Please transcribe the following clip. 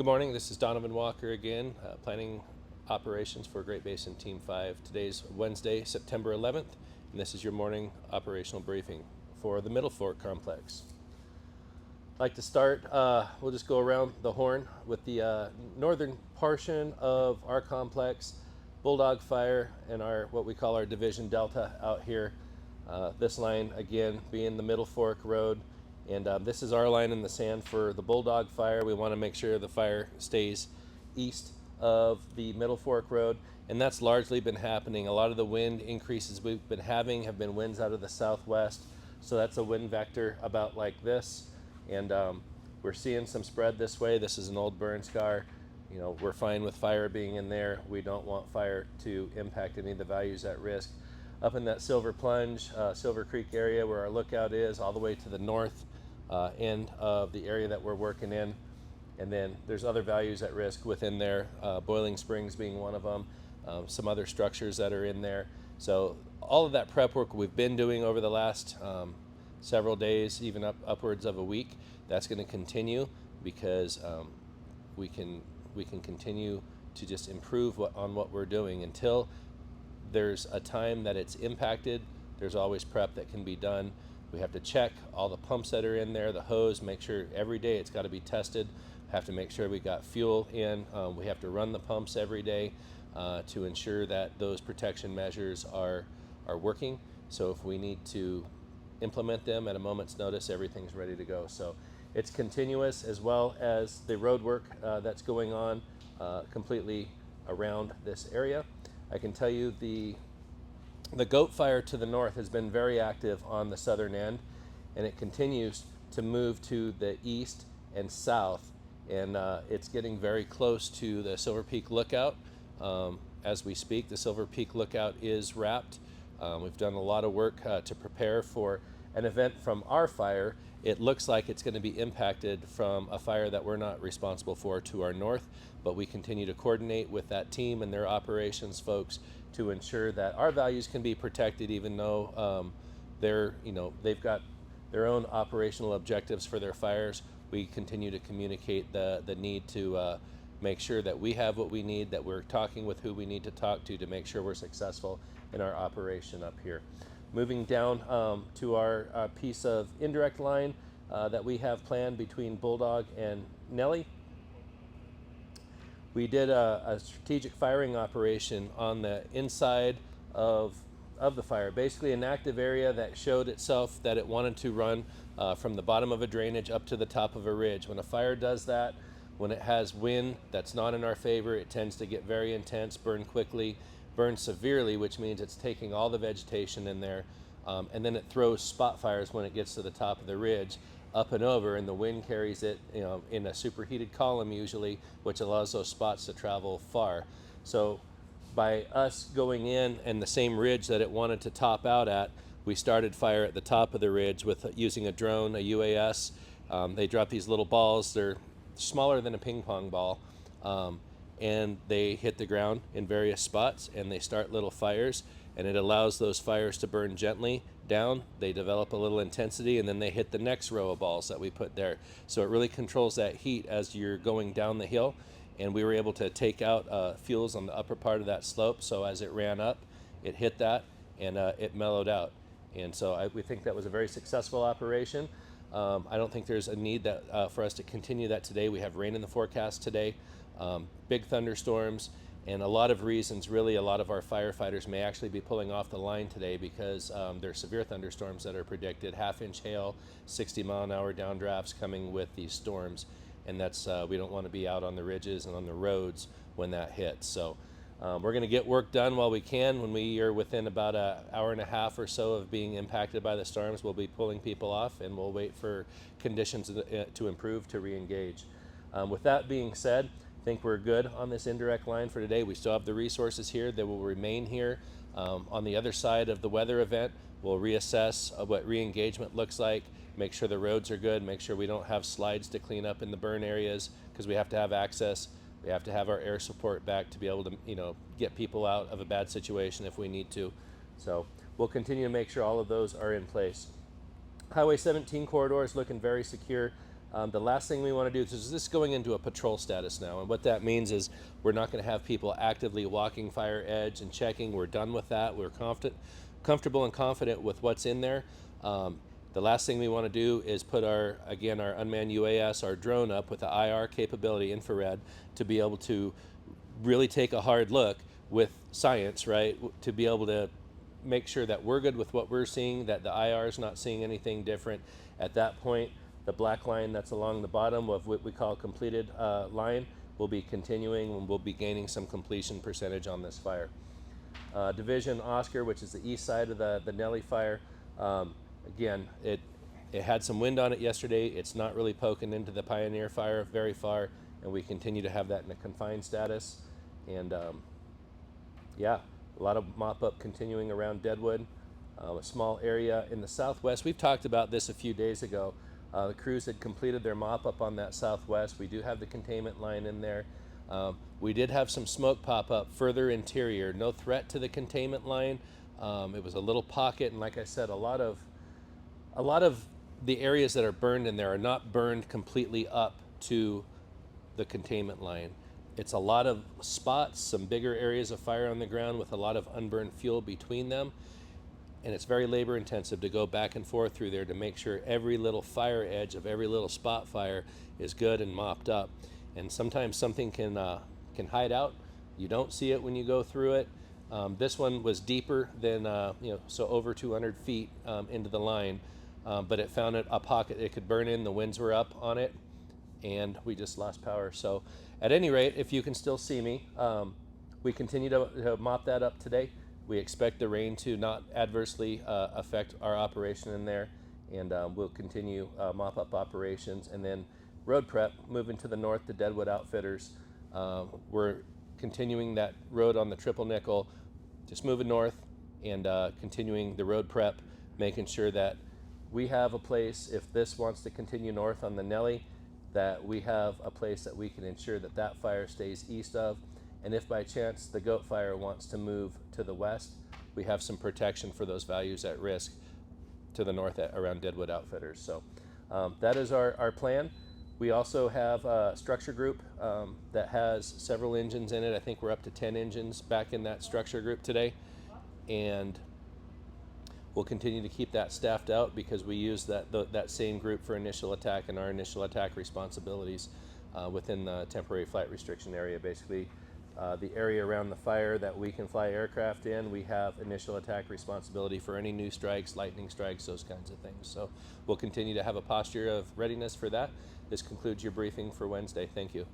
Good morning. This is Donovan Walker again, planning operations for Great Basin Team 5. Today's Wednesday, September 11th, and this is your morning operational briefing for the Middle Fork Complex. I'd like to start, we'll just go around the horn with the northern portion of our complex, Bulldog Fire, and our what we call our Division Delta out here. This line, again, being the Middle Fork Road. And this is our line in the sand for the Bulldog Fire. We want to make sure the fire stays east of the Middle Fork Road, and that's largely been happening. A lot of the wind increases we've been having have been winds out of the southwest, so that's a wind vector about like this. And we're seeing some spread this way. This is an old burn scar. You know, we're fine with fire being in there. We don't want fire to impact any of the values at risk. Up in that Silver Plunge, Silver Creek area where our lookout is, all the way to the north end of the area that we're working in. And then there's other values at risk within there, Boiling Springs being one of them, some other structures that are in there. So all of that prep work we've been doing over the last several days, even upwards of a week, that's going to continue because we can continue to just improve on what we're doing until there's a time that it's impacted. There's always prep that can be done. We have to check all the pumps that are in there, the hose, make sure every day it's got to be tested. Have to make sure we got fuel in. We have to run the pumps every day to ensure that those protection measures are working. So if we need to implement them at a moment's notice, everything's ready to go. So it's continuous, as well as the road work that's going on completely around this area. I can tell you the goat fire to the north has been very active on the southern end, and it continues to move to the east and south, and it's getting very close to the Silver Peak Lookout as we speak. The Silver Peak Lookout is wrapped. We've done a lot of work to prepare for an event from our fire. It looks like it's going to be impacted from a fire that we're not responsible for to our north, but we continue to coordinate with that team and their operations folks to ensure that our values can be protected, even though they've got their own operational objectives for their fires. We continue to communicate the need to make sure that we have what we need, that we're talking with who we need to talk to make sure we're successful in our operation up here. Moving down to our piece of indirect line that we have planned between Bulldog and Nellie. We did a strategic firing operation on the inside of the fire, basically an active area that showed itself that it wanted to run from the bottom of a drainage up to the top of a ridge. When a fire does that, when it has wind that's not in our favor, it tends to get very intense, burn quickly, burn severely, which means it's taking all the vegetation in there, and then it throws spot fires when it gets to the top of the ridge up and over, and the wind carries it, in a superheated column usually, which allows those spots to travel far. So by us going in and the same ridge that it wanted to top out at, we started fire at the top of the ridge with using a drone, a UAS. They drop these little balls. They're smaller than a ping pong ball, and they hit the ground in various spots, and they start little fires, and it allows those fires to burn gently down. They develop a little intensity, and then they hit the next row of balls that we put there. So it really controls that heat as you're going down the hill, and we were able to take out fuels on the upper part of that slope, so as it ran up, it hit that, and it mellowed out. And so we think that was a very successful operation. I don't think there's a need for us to continue that today. We have rain in the forecast today, big thunderstorms, and a lot of reasons. Really, a lot of our firefighters may actually be pulling off the line today because there are severe thunderstorms that are predicted, half-inch hail, 60-mile-an-hour downdrafts coming with these storms, and that's we don't want to be out on the ridges and on the roads when that hits. So we're going to get work done while we can. When we are within about an hour and a half or so of being impacted by the storms, we'll be pulling people off, and we'll wait for conditions to improve to re-engage. With that being said, I think we're good on this indirect line for today. We still have the resources here that will remain here. On the other side of the weather event, we'll reassess what re-engagement looks like, make sure the roads are good, make sure we don't have slides to clean up in the burn areas, because we have to have access. We have to have our air support back to be able to, get people out of a bad situation if we need to. So we'll continue to make sure all of those are in place. Highway 17 corridor is looking very secure. The last thing we want to do is this going into a patrol status now, and what that means is we're not going to have people actively walking fire edge and checking. We're done with that. We're comfortable and confident with what's in there. The last thing we want to do is put our unmanned UAS, our drone up with the IR capability, infrared, to be able to really take a hard look with science, right? To be able to make sure that we're good with what we're seeing, that the IR is not seeing anything different. At that point, the black line that's along the bottom of what we call completed line will be continuing, and we'll be gaining some completion percentage on this fire. Division Oscar, which is the east side of the Nellie fire, again, it had some wind on it yesterday. It's not really poking into the Pioneer fire very far, and we continue to have that in a confined status. And yeah, a lot of mop up continuing around Deadwood. A small area in the southwest. We've talked about this a few days ago. The crews had completed their mop up on that southwest. We do have the containment line in there. We did have some smoke pop up further interior. No threat to the containment line. It was a little pocket, and like I said, a lot of the areas that are burned in there are not burned completely up to the containment line. It's a lot of spots, some bigger areas of fire on the ground with a lot of unburned fuel between them. And it's very labor intensive to go back and forth through there to make sure every little fire edge of every little spot fire is good and mopped up. And sometimes something can hide out. You don't see it when you go through it. This one was deeper than so over 200 feet into the line, but it found a pocket it could burn in. The winds were up on it, and we just lost power. So at any rate, if you can still see me, we continue to mop that up today. We expect the rain to not adversely affect our operation in there, and we'll continue mop up operations. And then road prep, moving to the north to Deadwood Outfitters. We're continuing that road on the Triple Nickel, just moving north and continuing the road prep, making sure that we have a place, if this wants to continue north on the Nellie, that we have a place that we can ensure that that fire stays east of. And if by chance the goat fire wants to move to the west, we have some protection for those values at risk to the north around Deadwood Outfitters. So that is our plan. We also have a structure group that has several engines in it. I think we're up to 10 engines back in that structure group today. And we'll continue to keep that staffed out because we use that same group for initial attack and our initial attack responsibilities within the temporary flight restriction area. Basically, the area around the fire that we can fly aircraft in, we have initial attack responsibility for any new strikes, lightning strikes, those kinds of things. So we'll continue to have a posture of readiness for that. This concludes your briefing for Wednesday. Thank you.